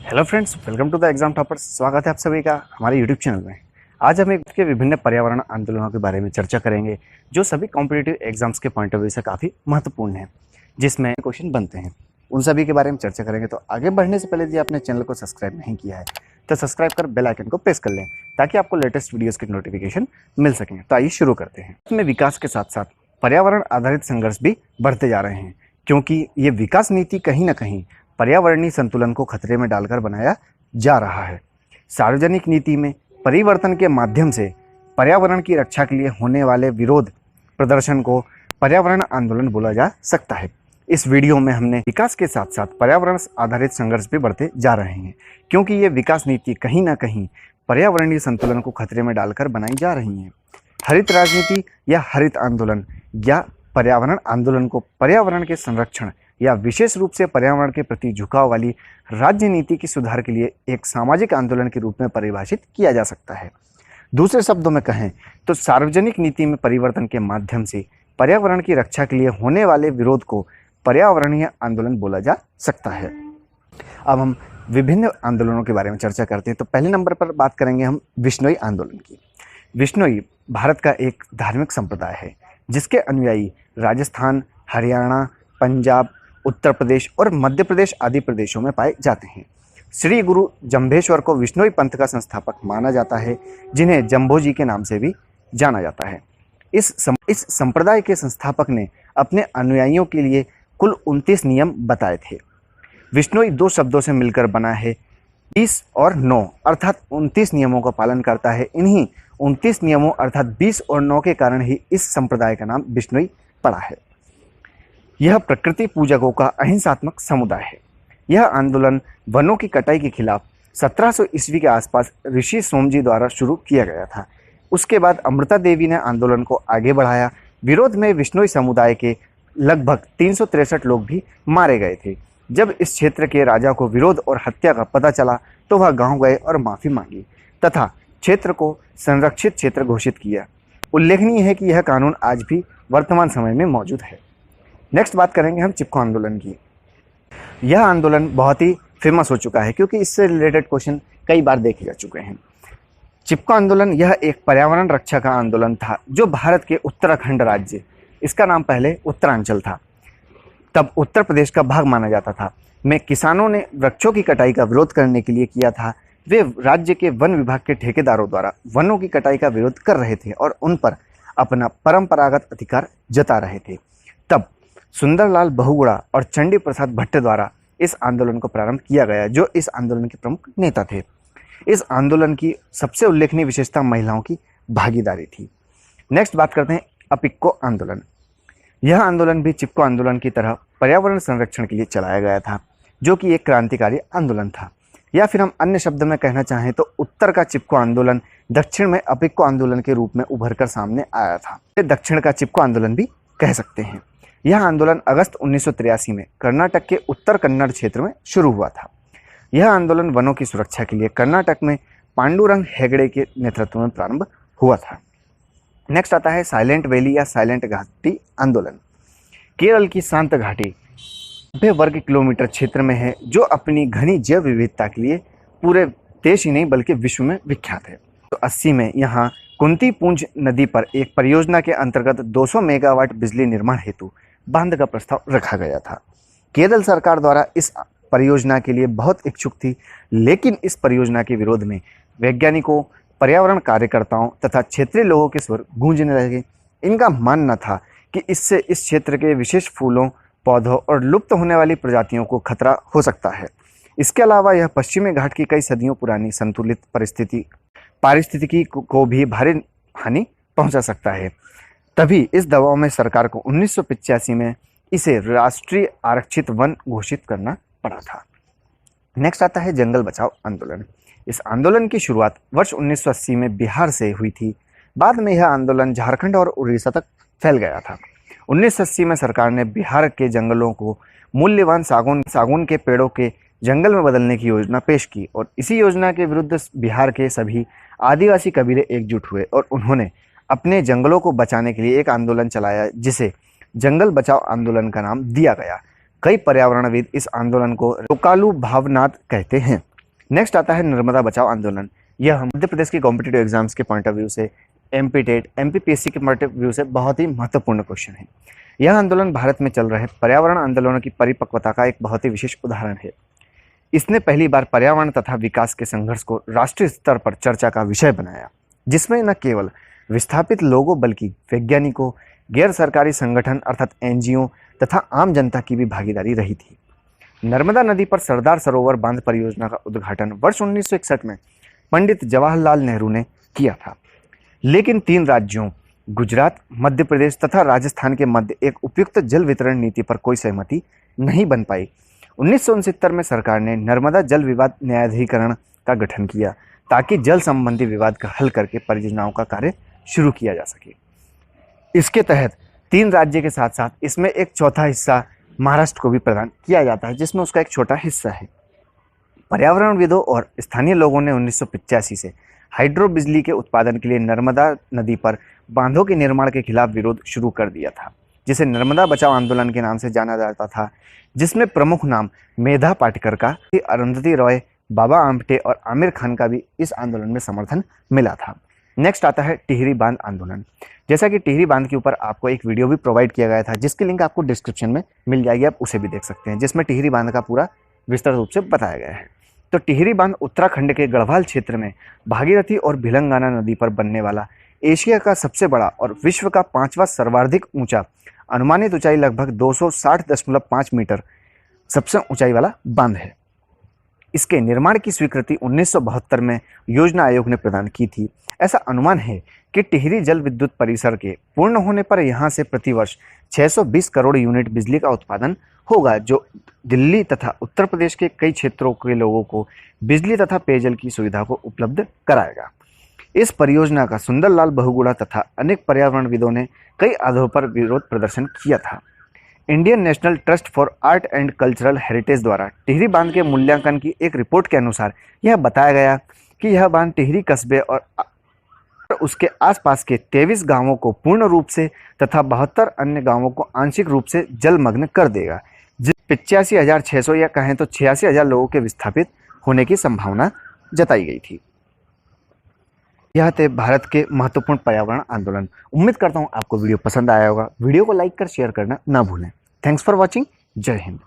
Hello friends, welcome to the exam toppers. स्वागत है आप सभी का हमारे यूट्यूब चैनल में। आज हम एक के विभिन्न पर्यावरण आंदोलनों के बारे में चर्चा करेंगे जो सभी कॉम्पिटिटिव एग्जाम्स के पॉइंट ऑफ व्यू से काफ़ी महत्वपूर्ण है, जिसमें क्वेश्चन बनते हैं। उन सभी के बारे में चर्चा करेंगे। तो आगे बढ़ने से पहले यदि आपने चैनल को सब्सक्राइब नहीं किया है तो सब्सक्राइब कर बेल आइकन को प्रेस कर लें ताकि आपको लेटेस्ट वीडियोज़ की नोटिफिकेशन मिल सकें। तो आइए शुरू करते हैं। इसमें विकास के साथ साथ पर्यावरण आधारित संघर्ष भी बढ़ते जा रहे हैं, क्योंकि ये विकास नीति कहीं ना कहीं पर्यावरणीय संतुलन को खतरे में डालकर बनाया जा रहा है। सार्वजनिक नीति में परिवर्तन के माध्यम से पर्यावरण की रक्षा के लिए होने वाले विरोध प्रदर्शन को पर्यावरण आंदोलन बोला जा सकता है। इस वीडियो में हमने विकास के साथ साथ पर्यावरण आधारित संघर्ष भी बढ़ते जा रहे हैं, क्योंकि ये विकास नीति कहीं ना कहीं पर्यावरणीय संतुलन को खतरे में डालकर बनाई जा रही है। हरित राजनीति या हरित आंदोलन या पर्यावरण आंदोलन को पर्यावरण के संरक्षण या विशेष रूप से पर्यावरण के प्रति झुकाव वाली राज्य नीति की सुधार के लिए एक सामाजिक आंदोलन के रूप में परिभाषित किया जा सकता है। दूसरे शब्दों में कहें तो सार्वजनिक नीति में परिवर्तन के माध्यम से पर्यावरण की रक्षा के लिए होने वाले विरोध को पर्यावरणीय आंदोलन बोला जा सकता है। अब हम विभिन्न आंदोलनों के बारे में चर्चा करते हैं। तो पहले नंबर पर बात करेंगे हम विश्नोई आंदोलन की। विश्नोई भारत का एक धार्मिक संप्रदाय है जिसके अनुयायी राजस्थान, हरियाणा, पंजाब, उत्तर प्रदेश और मध्य प्रदेश आदि प्रदेशों में पाए जाते हैं। श्री गुरु जम्भेश्वर को विश्नोई पंथ का संस्थापक माना जाता है, जिन्हें जम्भोजी के नाम से भी जाना जाता है। इस संप्रदाय के संस्थापक ने अपने अनुयायियों के लिए कुल 29 नियम बताए थे। विश्नोई दो शब्दों से मिलकर बना है, 20 और 9, अर्थात 29 नियमों का पालन करता है। इन्हीं 29 नियमों अर्थात 20 और 9 के कारण ही इस संप्रदाय का नाम विश्नोई पड़ा है। यह प्रकृति पूजकों का अहिंसात्मक समुदाय है। यह आंदोलन वनों की कटाई के खिलाफ 1700 ईस्वी के आसपास ऋषि सोमजी द्वारा शुरू किया गया था। उसके बाद अमृता देवी ने आंदोलन को आगे बढ़ाया। विरोध में विश्नोई समुदाय के लगभग 363 लोग भी मारे गए थे। जब इस क्षेत्र के राजा को विरोध और हत्या का पता चला तो वह गांव गए और माफी मांगी तथा क्षेत्र को संरक्षित क्षेत्र घोषित किया। उल्लेखनीय है कि यह कानून आज भी वर्तमान समय में मौजूद है। नेक्स्ट बात करेंगे हम चिपको आंदोलन की। यह आंदोलन बहुत ही फेमस हो चुका है क्योंकि इससे रिलेटेड क्वेश्चन कई बार देखे जा चुके हैं। चिपको आंदोलन यह एक पर्यावरण रक्षा का आंदोलन था जो भारत के उत्तराखंड राज्य, इसका नाम पहले उत्तरांचल था, तब उत्तर प्रदेश का भाग माना जाता था, में किसानों ने वृक्षों की कटाई का विरोध करने के लिए किया था। वे राज्य के वन विभाग के ठेकेदारों द्वारा वनों की कटाई का विरोध कर रहे थे और उन पर अपना परंपरागत अधिकार जता रहे थे। तब सुंदरलाल बहुगुणा और चंडी प्रसाद भट्ट द्वारा इस आंदोलन को प्रारंभ किया गया, जो इस आंदोलन के प्रमुख नेता थे। इस आंदोलन की सबसे उल्लेखनीय विशेषता महिलाओं की भागीदारी थी। नेक्स्ट बात करते हैं अपिक्को आंदोलन। यह आंदोलन भी चिपको आंदोलन की तरह पर्यावरण संरक्षण के लिए चलाया गया था, जो कि एक क्रांतिकारी आंदोलन था। या फिर हम अन्य शब्द में कहना चाहें तो उत्तर का चिपको आंदोलन दक्षिण में अपिक्को आंदोलन के रूप में उभर कर सामने आया था। दक्षिण का चिपको आंदोलन भी कह सकते हैं। यह आंदोलन अगस्त 1983 में कर्नाटक के उत्तर कन्नड़ क्षेत्र में शुरू हुआ था। यह आंदोलन वनों की सुरक्षा के लिए कर्नाटक में पांडुरंग हेगड़े के नेतृत्व में प्रारंभ हुआ था। नेक्स्ट आता है साइलेंट वैली या साइलेंट घाटी आंदोलन। केरल की शांत घाटी 90 वर्ग किलोमीटर क्षेत्र में है, जो अपनी घनी जैव विविधता के लिए पूरे देश ही नहीं बल्कि विश्व में विख्यात है। तो 80 में यहाँ कुंती पुंज नदी पर एक परियोजना के अंतर्गत 200 मेगावाट बिजली निर्माण हेतु बांध का प्रस्ताव रखा गया था। केरल सरकार द्वारा इस परियोजना के लिए बहुत इच्छुक थी, लेकिन इस परियोजना के विरोध में वैज्ञानिकों, पर्यावरण कार्यकर्ताओं तथा क्षेत्रीय लोगों के स्वर गूंजने लगे। इनका मानना था कि इससे इस क्षेत्र के विशेष फूलों, पौधों और लुप्त होने वाली प्रजातियों को खतरा हो सकता है। इसके अलावा यह पश्चिमी घाट की कई सदियों पुरानी संतुलित पारिस्थितिकी को भी भारी हानि पहुंचा सकता है। तभी इस दबाव में सरकार को 1985 में इसे राष्ट्रीय आरक्षित वन घोषित करना पड़ा था। नेक्स्ट आता है जंगल बचाओ आंदोलन। इस आंदोलन की शुरुआत वर्ष 1980 में बिहार से हुई थी। बाद में यह आंदोलन झारखंड और उड़ीसा तक फैल गया था। 1980 में सरकार ने बिहार के जंगलों को मूल्यवान सागौन के पेड़ों के जंगल में बदलने की योजना पेश की और इसी योजना के विरुद्ध बिहार के सभी आदिवासी कबीले एकजुट हुए और उन्होंने अपने जंगलों को बचाने के लिए एक आंदोलन चलाया, जिसे जंगल बचाओ आंदोलन का नाम दिया गया। कई पर्यावरणविद इस आंदोलन को लोकालु भावनाद कहते हैं। नेक्स्ट आता है नर्मदा बचाओ आंदोलन। यह मध्य प्रदेश की कॉम्पिटिटिव एग्जाम्स के पॉइंट ऑफ व्यू से, एमपी टेट, एमपीपीएससी के पॉइंट ऑफ व्यू से बहुत ही महत्वपूर्ण क्वेश्चन है। यह आंदोलन भारत में चल रहे पर्यावरण आंदोलनों की परिपक्वता का एक बहुत ही विशेष उदाहरण है। इसने पहली बार पर्यावरण तथा विकास के संघर्ष को राष्ट्रीय स्तर पर चर्चा का विषय बनाया, जिसमें न केवल विस्थापित लोगों बल्कि वैज्ञानिकों, गैर सरकारी संगठन अर्थात एनजीओ तथा आम जनता की भी भागीदारी रही थी। नर्मदा नदी पर सरदार सरोवर बांध परियोजना का उद्घाटन वर्ष 1961 में पंडित जवाहरलाल नेहरू ने किया था, लेकिन 3 राज्यों गुजरात, मध्य प्रदेश तथा राजस्थान के मध्य एक उपयुक्त जल वितरण नीति पर कोई सहमति नहीं बन पाई। 1969 में सरकार ने नर्मदा जल विवाद न्यायाधिकरण का गठन किया ताकि जल संबंधी विवाद का हल करके परियोजनाओं का कार्य शुरू किया जा सके। इसके तहत 3 राज्य के साथ साथ इसमें एक चौथा हिस्सा महाराष्ट्र को भी प्रदान किया जाता है, जिसमें उसका एक छोटा हिस्सा है। पर्यावरणविदों और स्थानीय लोगों ने 1985 से हाइड्रो बिजली के उत्पादन के लिए नर्मदा नदी पर बांधों के निर्माण के खिलाफ विरोध शुरू कर दिया था, जिसे नर्मदा बचाओ आंदोलन के नाम से जाना जाता था, जिसमें प्रमुख नाम मेधा पाटकर का, अरुंधति रॉय, बाबा आमटे और आमिर खान का भी इस आंदोलन में समर्थन मिला था। नेक्स्ट आता है टिहरी बांध आंदोलन। जैसा कि टिहरी बांध के ऊपर आपको एक वीडियो भी प्रोवाइड किया गया था, जिसकी लिंक आपको डिस्क्रिप्शन में मिल जाएगी, आप उसे भी देख सकते हैं, जिसमें टिहरी बांध का पूरा विस्तृत रूप से बताया गया है। तो टिहरी बांध उत्तराखंड के गढ़वाल क्षेत्र में भागीरथी और भिलंगाना नदी पर बनने वाला एशिया का सबसे बड़ा और विश्व का 5वां सर्वाधिक ऊंचा, अनुमानित ऊंचाई लगभग 260.5 मीटर सबसे ऊंचाई वाला बांध है। इसके निर्माण की स्वीकृति 1972 में योजना आयोग ने प्रदान की थी। ऐसा अनुमान है कि टिहरी जल विद्युत परिसर के पूर्ण होने पर यहां से प्रतिवर्ष 620 करोड़ यूनिट बिजली का उत्पादन होगा, जो दिल्ली तथा उत्तर प्रदेश के कई क्षेत्रों के लोगों को बिजली तथा पेयजल की सुविधा को उपलब्ध कराएगा। इस परियोजना का सुंदरलाल बहुगुणा तथा अनेक पर्यावरणविदों ने कई आधारों पर विरोध प्रदर्शन किया था। Indian national trust for art and cultural heritage द्वारा टिहरी बांध के मूल्यांकन की एक रिपोर्ट के अनुसार यह बताया गया कि यह बांध टिहरी कस्बे और उसके आसपास के 23 गांवों को पूर्ण रूप से तथा 72 अन्य गांवों को आंशिक रूप से जलमग्न कर देगा, जिस 85,600 या कहें तो 86,000 लोगों के विस्थापित होने की संभावना जताई गई थी। यह थे भारत के महत्वपूर्ण पर्यावरण आंदोलन। उम्मीद करता हूँ आपको वीडियो पसंद आया होगा। वीडियो को लाइक कर शेयर करना ना भूलें। Thanks for watching. जय हिंद।